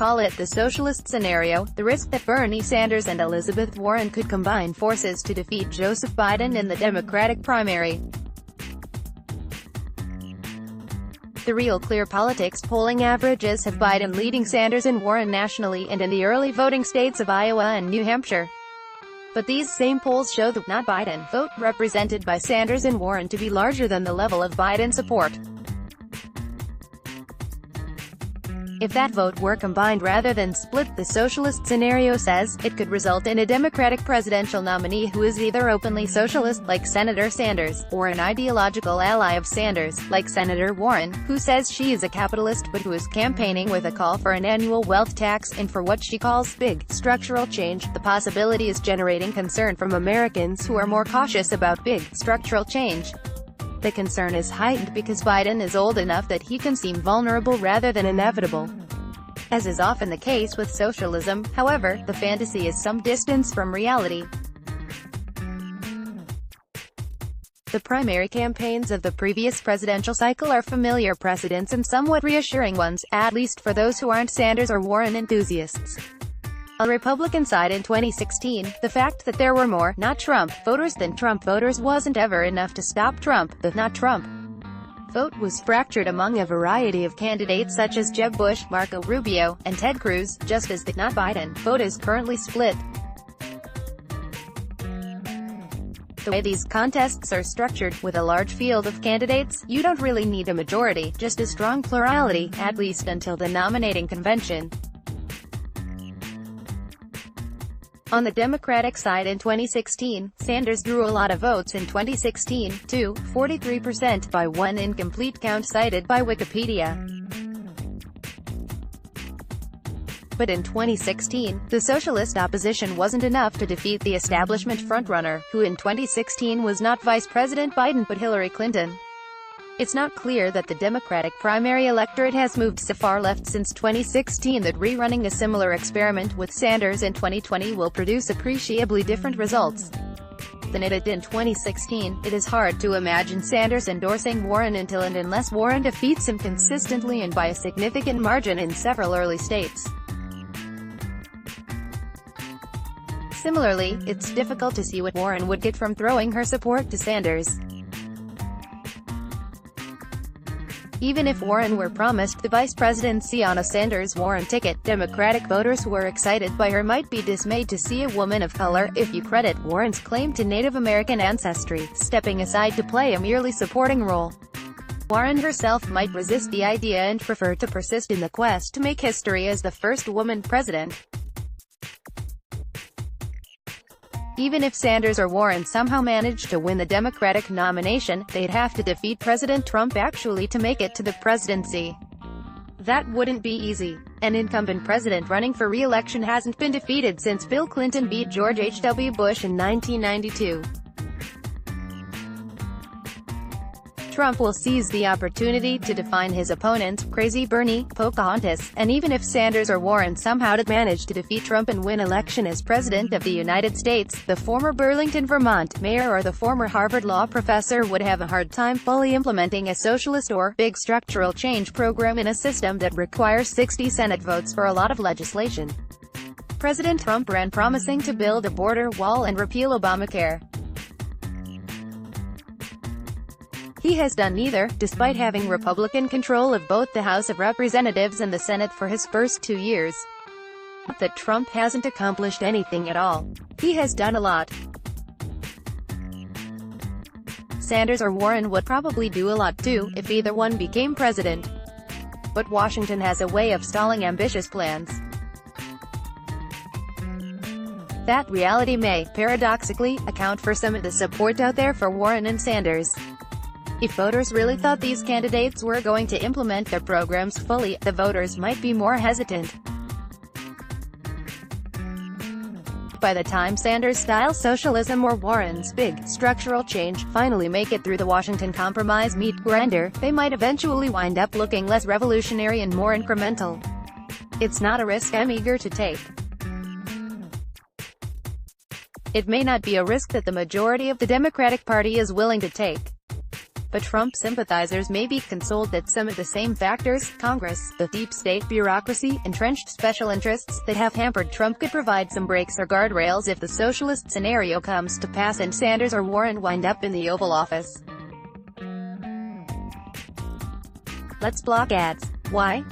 call it the socialist scenario, the risk that Bernie Sanders and Elizabeth Warren could combine forces to defeat Joseph Biden in the Democratic primary. The Real Clear Politics polling averages have Biden leading Sanders and Warren nationally and in the early voting states of Iowa and New Hampshire. But these same polls show the not Biden vote represented by Sanders and Warren to be larger than the level of Biden support. If that vote were combined rather than split, the socialist scenario says, it could result in a Democratic presidential nominee who is either openly socialist, like Senator Sanders, or an ideological ally of Sanders, like Senator Warren, who says she is a capitalist but who is campaigning with a call for an annual wealth tax and for what she calls big, structural change. The possibility is generating concern from Americans who are more cautious about big, structural change. The concern is heightened because Biden is old enough that he can seem vulnerable rather than inevitable. As is often the case with socialism, however, the fantasy is some distance from reality. The primary campaigns of the previous presidential cycle are familiar precedents and somewhat reassuring ones, at least for those who aren't Sanders or Warren enthusiasts. On the Republican side in 2016, the fact that there were more not Trump voters than Trump voters wasn't ever enough to stop Trump. The not Trump vote was fractured among a variety of candidates such as Jeb Bush, Marco Rubio, and Ted Cruz, just as the not Biden vote is currently split. The way these contests are structured, with a large field of candidates, you don't really need a majority, just a strong plurality, at least until the nominating convention. On the Democratic side in 2016, Sanders drew a lot of votes in 2016, to 43% by one incomplete count cited by Wikipedia. But in 2016, the socialist opposition wasn't enough to defeat the establishment frontrunner, who in 2016 was not Vice President Biden but Hillary Clinton. It's not clear that the Democratic primary electorate has moved so far left since 2016 that rerunning a similar experiment with Sanders in 2020 will produce appreciably different results than it did in 2016. It is hard to imagine Sanders endorsing Warren until and unless Warren defeats him consistently and by a significant margin in several early states. Similarly, it's difficult to see what Warren would get from throwing her support to Sanders. Even if Warren were promised the vice presidency on a Sanders-Warren ticket, Democratic voters who are excited by her might be dismayed to see a woman of color, if you credit Warren's claim to Native American ancestry, stepping aside to play a merely supporting role. Warren herself might resist the idea and prefer to persist in the quest to make history as the first woman president. Even if Sanders or Warren somehow managed to win the Democratic nomination, they'd have to defeat President Trump actually to make it to the presidency. That wouldn't be easy. An incumbent president running for re-election hasn't been defeated since Bill Clinton beat George H.W. Bush in 1992. Trump will seize the opportunity to define his opponents, Crazy Bernie, Pocahontas, and even if Sanders or Warren somehow did manage to defeat Trump and win election as President of the United States, the former Burlington, Vermont, mayor or the former Harvard law professor would have a hard time fully implementing a socialist or big structural change program in a system that requires 60 Senate votes for a lot of legislation. President Trump ran promising to build a border wall and repeal Obamacare. He has done neither, despite having Republican control of both the House of Representatives and the Senate for his first 2 years. Not that Trump hasn't accomplished anything at all. He has done a lot. Sanders or Warren would probably do a lot too, if either one became president. But Washington has a way of stalling ambitious plans. That reality may, paradoxically, account for some of the support out there for Warren and Sanders. If voters really thought these candidates were going to implement their programs fully, the voters might be more hesitant. By the time Sanders-style socialism or Warren's big, structural change finally make it through the Washington Compromise meet grinder, they might eventually wind up looking less revolutionary and more incremental. It's not a risk I'm eager to take. It may not be a risk that the majority of the Democratic Party is willing to take. But Trump sympathizers may be consoled that some of the same factors, Congress, the deep state bureaucracy, entrenched special interests, that have hampered Trump could provide some brakes or guardrails if the socialist scenario comes to pass and Sanders or Warren wind up in the Oval Office. Let's block ads. Why?